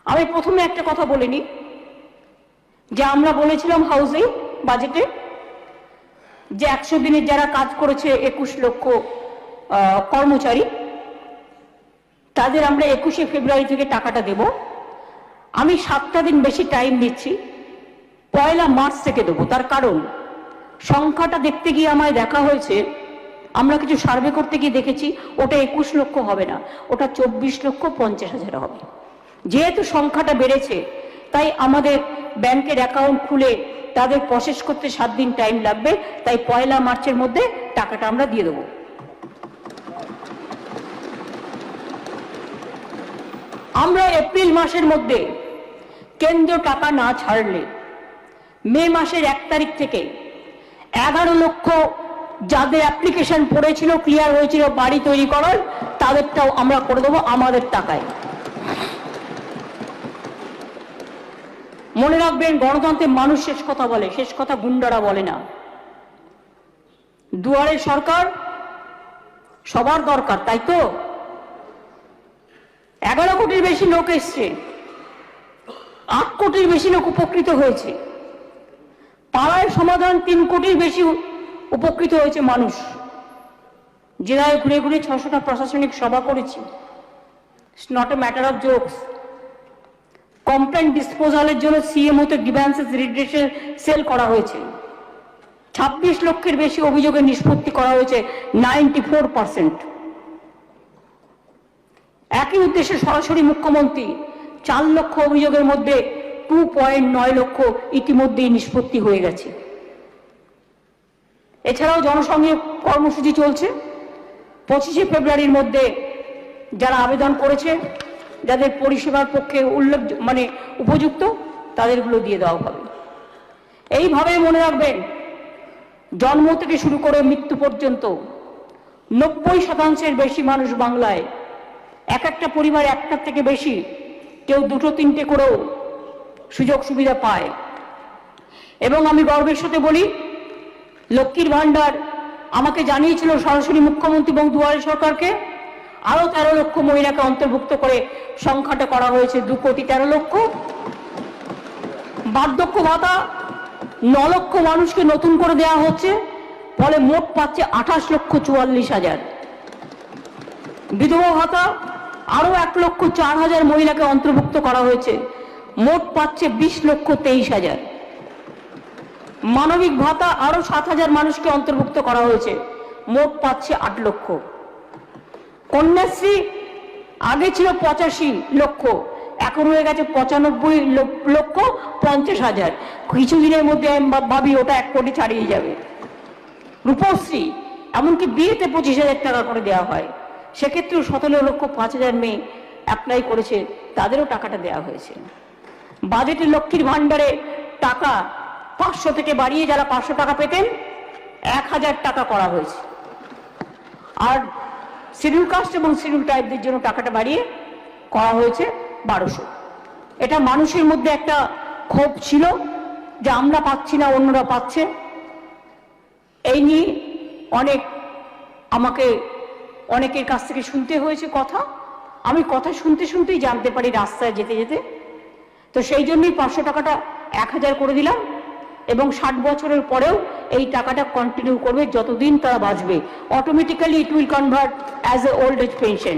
আমি প্রথমে একটা কথা বলিনি যে আমরা বলেছিলাম হাউজিং বাজেটে যে 100 দিনের যারা কাজ করেছে 21 লক্ষ কর্মচারী তাদের আমরা 21শে ফেব্রুয়ারি থেকে টাকাটা দেব। আমি 7টা দিন বেশি টাইম দিচ্ছি, 1 মার্চ থেকে দেবো। তার কারণ সংখ্যাটা দেখতে গিয়ে আমায় দেখা হয়েছে, আমরা কিছু সার্ভে করতে গিয়ে দেখেছি ওটা 21 লক্ষ হবে না, ওটা 24,50,000 হবে। যেহেতু সংখ্যাটা বেড়েছে তাই আমাদের ব্যাংকের অ্যাকাউন্ট খুলে তাদের প্রসেস করতে 7 দিন টাইম লাগবে, তাই 1 মার্চের মধ্যে টাকাটা আমরা দিয়ে দেবো। আমরা এপ্রিল মাসের মধ্যে কেন্দ্র টাকা না ছাড়লে মে মাসের 1 তারিখ থেকে 11 লক্ষ যাদের অ্যাপ্লিকেশন পড়েছিল, ক্লিয়ার হয়েছিল বাড়ি তৈরি করার, তাদেরটাও আমরা করে দেবো আমাদের টাকায়। মনে রাখবেন, গণতন্ত্রে মানুষ শেষ কথা বলে, শেষ কথা গুন্ডারা বলে না। দুয়ারে সরকার সবার দরকার, তাই তো 11 কোটির বেশি লোক এসছে, 8 কোটির বেশি লোক উপকৃত হয়েছে, পাড়ায় সমাধান 3 কোটির বেশি উপকৃত হয়েছে মানুষ। জেলায় ঘুরে ঘুরে 600টা প্রশাসনিক সভা করেছি। It's not a matter of jokes. Complain ডিসপোজালের জন্য সিএমওতে গ্রিভ্যান্সেস রিড্রেশন সেল করা হয়েছে। 26 লক্ষের বেশি অভিযোগের নিষ্পত্তি করা হয়েছে, 94%। একই উদ্দেশ্যে সরাসরি মুখ্যমন্ত্রী 4 লক্ষ অভিযোগের মধ্যে 2.9 লক্ষ ইতিমধ্যেই নিষ্পত্তি হয়ে গেছে। এছাড়াও জনসংযোগ কর্মসূচি চলছে। 25শে ফেব্রুয়ারির মধ্যে যারা আবেদন করেছে, যাদের পরিষেবার পক্ষে উপযুক্ত, তাদেরগুলো দিয়ে দেওয়া হবে। এইভাবে মনে রাখবেন, জন্ম থেকে শুরু করে মৃত্যু পর্যন্ত 90% বেশি মানুষ বাংলায়, এক একটা পরিবার একটার থেকে বেশি, কেউ 2-3টে করেও সুযোগ সুবিধা পায়। এবং আমি গর্বের সাথে বলি, লক্ষ্মীর ভান্ডার আমাকে জানিয়েছিল সরাসরি মুখ্যমন্ত্রী এবং দুয়ারে সরকারকে, আরো 13 লক্ষ মহিলাকে অন্তর্ভুক্ত করে সংখ্যাটা করা হয়েছে 2,13,00,000। বার্ধক্য ভাতা 9 লক্ষ মানুষকে নতুন করে দেওয়া হচ্ছে, ফলে মোট পাচ্ছে 28,44,000। বিধবা ভাতা আরো 1,04,000 মহিলাকে অন্তর্ভুক্ত করা হয়েছে, মোট পাচ্ছে 20,23,000। মানবিক ভাতা আরো 7,000 মানুষকে অন্তর্ভুক্ত করা হয়েছে, মোট পাচ্ছে 8 লক্ষ। কন্যাশ্রী আগে ছিল 85 লক্ষ, এখন হয়ে গেছে 95,50,000। কিছুদিনের মধ্যে আমি ভাবি ওটা 1 কোটি ছাড়িয়ে যাবে। রূপশ্রী এমনকি বিয়েতে 25,000 টাকা করে দেওয়া হয়, সেক্ষেত্রেও 17,05,000 মেয়ে অ্যাপ্লাই করেছে, তাদেরও টাকাটা দেওয়া হয়েছে। বাজেটে লক্ষ্মীর ভান্ডারে টাকা 500 থেকে বাড়িয়ে যারা 500 টাকা পেতেন 1,000 টাকা করা হয়েছে। আর শিডিউল কাস্ট এবং শিডিউল ট্রাইবদের জন্য টাকাটা বাড়িয়ে করা হয়েছে 1200। এটা মানুষের মধ্যে একটা ক্ষোভ ছিল যে আমরা পাচ্ছি না, অন্যরা পাচ্ছে। এই নিয়ে আমাকে অনেকের কাছ থেকে শুনতে হয়েছে কথা। আমি কথা শুনতে শুনতেই জানতে পারি রাস্তায় যেতে যেতে। তো সেই জন্যই 500 টাকাটা 1,000 করে দিলাম, এবং 60 বছরের পরেও এই টাকাটা কন্টিনিউ করবে যতদিন তারা বাঁচবে। Automatically it will convert as a old age pension.